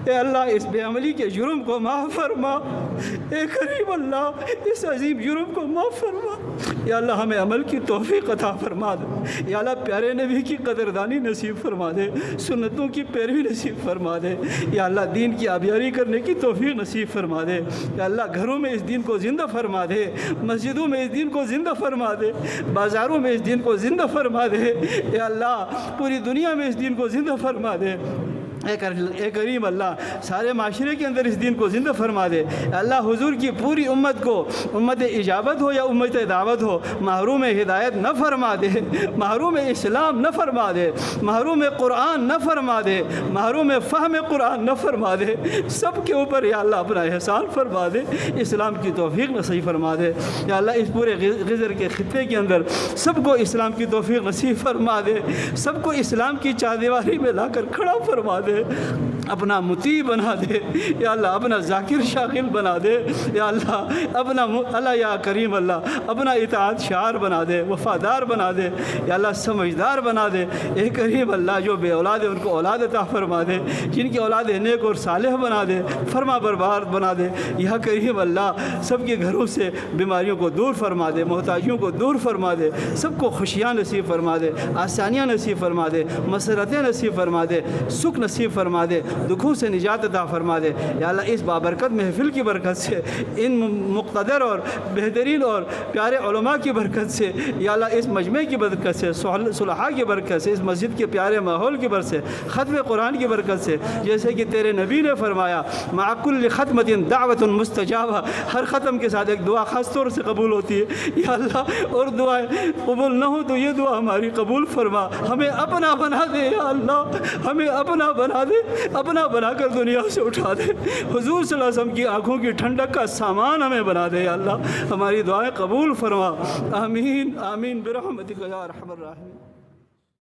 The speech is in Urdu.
اے اللہ اس بے عملی کے جرم کو معاف فرما، اے کریم اللہ اس عظیم جرم کو معاف فرما۔ یا اللہ ہمیں عمل کی توفیق عطا فرما دے، یا اللہ پیارے نبی کی قدردانی نصیب فرما دے، سنتوں کی پیروی نصیب فرما دے، یا اللہ دین کی آبیاری کرنے کی توفیق نصیب فرما دے، یا اللہ گھروں میں اس دین کو زندہ فرما دے، مسجدوں میں اس دین کو زندہ فرما دے، بازاروں میں اس دین کو زندہ فرما دے، یا اللہ پوری دنیا میں اس دین کو زندہ فرما دے۔ اے کریم اللہ سارے معاشرے کے اندر اس دین کو زندہ فرما دے۔ اللہ حضور کی پوری امت کو، امت اجابت ہو یا امت دعوت ہو، محروم ہدایت نہ فرما دے، محروم اسلام نہ فرما دے، محروم قرآن نہ فرما دے، محروم فہم قرآن نہ فرما دے، سب کے اوپر یا اللہ اپنا احسان فرما دے، اسلام کی توفیق نصیب فرما دے۔ یا اللہ اس پورے غزر کے خطے کے اندر سب کو اسلام کی توفیق نصیب فرما دے، سب کو اسلام کی چاردیواری میں لا کر کھڑا فرما دے، اپنا مطیع بنا دے، یا اللہ اپنا ذاکر شاغل بنا دے، یا اللہ اپنا اللہ یا کریم اللہ اپنا اطاعت شعار بنا دے، وفادار بنا دے، یا اللہ سمجھدار بنا دے۔ اے کریم اللہ جو بے اولاد ہے ان کو اولاد عطا فرما دے، جن کی اولاد نیک اور صالح بنا دے، فرما بردار بنا دے، یا کریم اللہ سب کے گھروں سے بیماریوں کو دور فرما دے، محتاجیوں کو دور فرما دے، سب کو خوشیاں نصیب فرما دے، آسانیاں نصیب فرما دے، مسرتیں نصیب فرما دے، سکھ نصیب فرما دے، دکھوں سے نجات عطا فرما دے۔ یا اللہ اس بابرکت محفل کی برکت سے، ان مقتدر اور بہترین اور پیارے علماء کی برکت سے، یا اللہ اس مجمع کی برکت سے، صلحاء کی برکت سے، اس مسجد کے پیارے ماحول کی برکت سے، ختم قرآن کی برکت سے، جیسے کہ تیرے نبی نے فرمایا مع کل ختمۃ دعوت مستجابہ، ہر ختم کے ساتھ ایک دعا خاص طور سے قبول ہوتی ہے۔ یا اللہ اور دعائیں قبول نہ ہو تو یہ دعا ہماری قبول فرما، ہمیں اپنا بنا دے، یا اللہ ہمیں اپنا بنا دے، اپنا بنا کر دنیا سے اٹھا دے، حضور صلی اللہ علیہ وسلم کی آنکھوں کی ٹھنڈک کا سامان ہمیں بنا دے، یا اللہ ہماری دعائیں قبول فرما۔ آمین آمین برحمتک یا ارحم الراحمین۔